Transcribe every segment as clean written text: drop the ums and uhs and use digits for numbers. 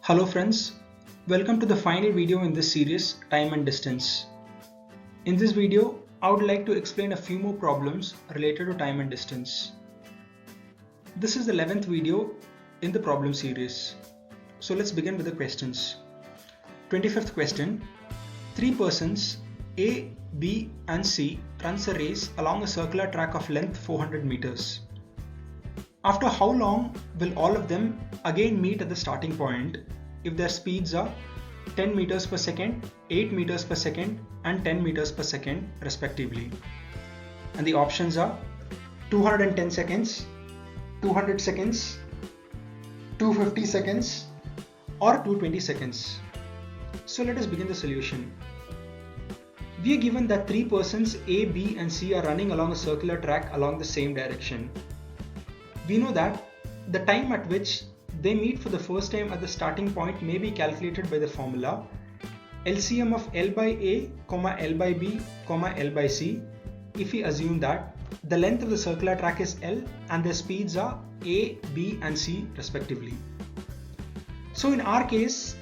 Hello friends, welcome to the final video in this series, Time and Distance. In this video, I would like to explain a few more problems related to time and distance. This is the 11th video in the problem series. So let's begin with the questions. 25th question. Three persons A, B and C runs a race along a circular track of length 400 meters. After how long will all of them again meet at the starting point if their speeds are 10 meters per second, 8 meters per second and 10 meters per second respectively? And the options are 210 seconds, 200 seconds, 250 seconds or 220 seconds. So let us begin the solution. We are given that three persons A, B and C are running along a circular track along the same direction. We know that the time at which they meet for the first time at the starting point may be calculated by the formula LCM of L by A, L by B, L by C, if we assume that the length of the circular track is L and their speeds are A, B and C respectively. So in our case,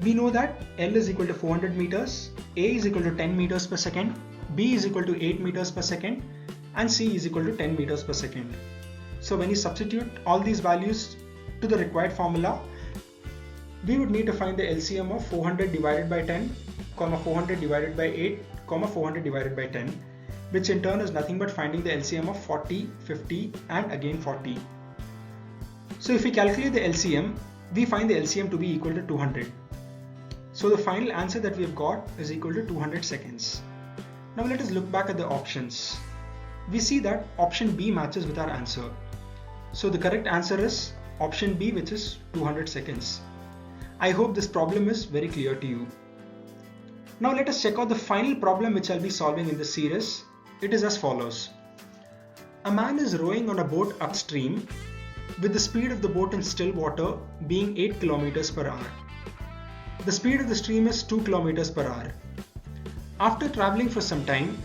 we know that L is equal to 400 meters, A is equal to 10 meters per second, B is equal to 8 meters per second and C is equal to 10 meters per second. So when you substitute all these values to the required formula, we would need to find the LCM of 400 divided by 10, 400 divided by 8, 400 divided by 10, which in turn is nothing but finding the LCM of 40, 50 and again 40. So if we calculate the LCM, we find the LCM to be equal to 200. So the final answer that we have got is equal to 200 seconds. Now let us look back at the options. We see that option B matches with our answer. So the correct answer is option B, which is 200 seconds. I hope this problem is very clear to you. Now let us check out the final problem which I'll be solving in this series. It is as follows. A man is rowing on a boat upstream with the speed of the boat in still water being 8 km per hour. The speed of the stream is 2 km per hour. After traveling for some time,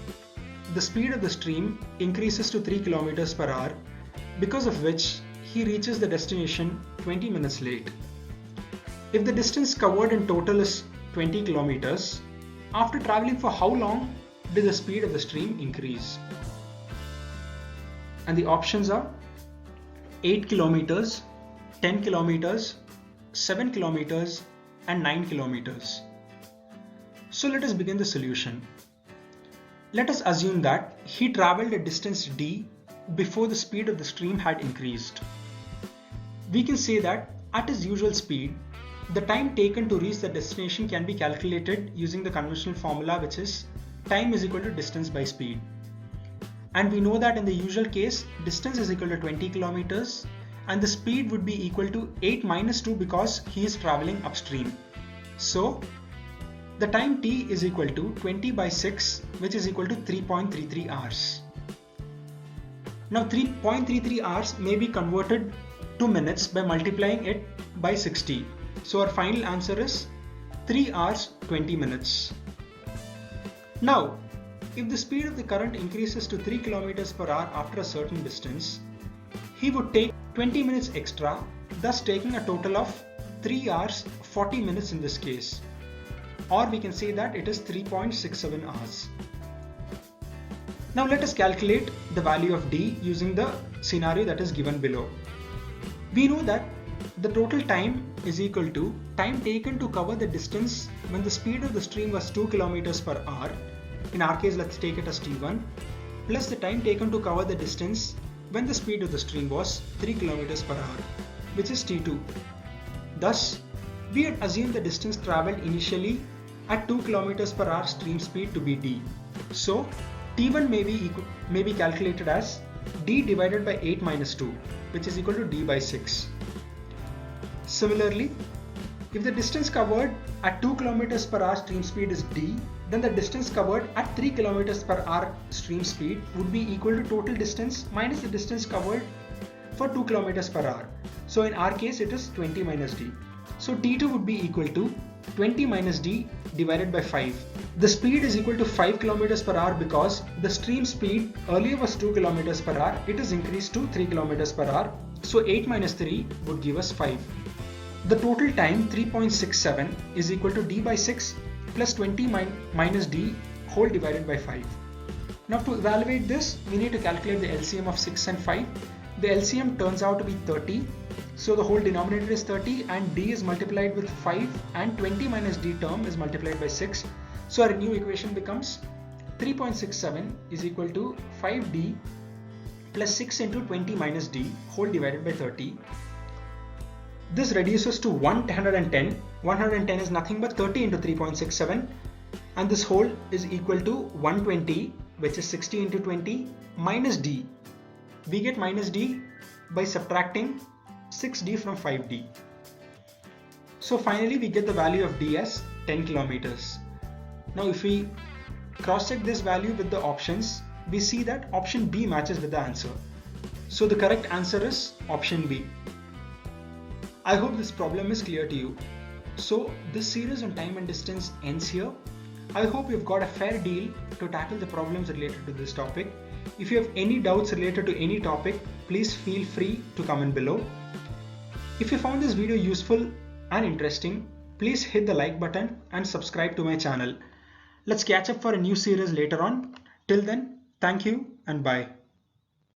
the speed of the stream increases to 3 km per hour, because of which he reaches the destination 20 minutes late. If the distance covered in total is 20 kilometers, after traveling for how long did the speed of the stream increase? And the options are 8 kilometers, 10 kilometers, 7 kilometers and 9 kilometers. So let us begin the solution. Let us assume that he traveled a distance d before the speed of the stream had increased. We can say that at his usual speed, the time taken to reach the destination can be calculated using the conventional formula, which is time is equal to distance by speed. And we know that in the usual case, distance is equal to 20 kilometers and the speed would be equal to 8 minus 2 because he is traveling upstream. So the time t is equal to 20 by 6, which is equal to 3.33 hours. Now 3.33 hours may be converted to minutes by multiplying it by 60. So our final answer is 3 hours 20 minutes. Now, if the speed of the current increases to 3 km per hour after a certain distance, he would take 20 minutes extra, thus taking a total of 3 hours 40 minutes in this case. Or we can say that it is 3.67 hours. Now let us calculate the value of d using the scenario that is given below. We know that the total time is equal to time taken to cover the distance when the speed of the stream was 2 km per hour. In our case, let's take it as t1, plus the time taken to cover the distance when the speed of the stream was 3 km per hour, which is t2. Thus, we had assumed the distance travelled initially at 2 km per hour stream speed to be d. So t1 may be calculated as d divided by 8 minus 2, which is equal to d by 6. Similarly, if the distance covered at 2 km per hour stream speed is d, then the distance covered at 3 km per hour stream speed would be equal to total distance minus the distance covered for 2 km per hour. So in our case, it is 20 minus d. So t2 would be equal to 20 minus d divided by 5. The speed is equal to 5 km per hour because the stream speed earlier was 2 km per hour. It is increased to 3 km per hour. So 8 minus 3 would give us 5. The total time 3.67 is equal to d by 6 plus 20 minus d whole divided by 5. Now to evaluate this, we need to calculate the LCM of 6 and 5. The LCM turns out to be 30. So the whole denominator is 30 and d is multiplied with 5 and 20 minus d term is multiplied by 6. So our new equation becomes 3.67 is equal to 5d plus 6 into 20 minus d whole divided by 30. This reduces to 110. 110 is nothing but 30 into 3.67 and this whole is equal to 120, which is 60 into 20 minus d. We get minus d by subtracting 6d from 5d. So finally we get the value of d as 10 kilometers. Now if we cross-check this value with the options, we see that option B matches with the answer. So the correct answer is option B. I hope this problem is clear to you. So this series on time and distance ends here. I hope you've got a fair deal to tackle the problems related to this topic. If you have any doubts related to any topic, please feel free to comment below. If you found this video useful and interesting, please hit the like button and subscribe to my channel. Let's catch up for a new series later on. Till then, thank you and bye.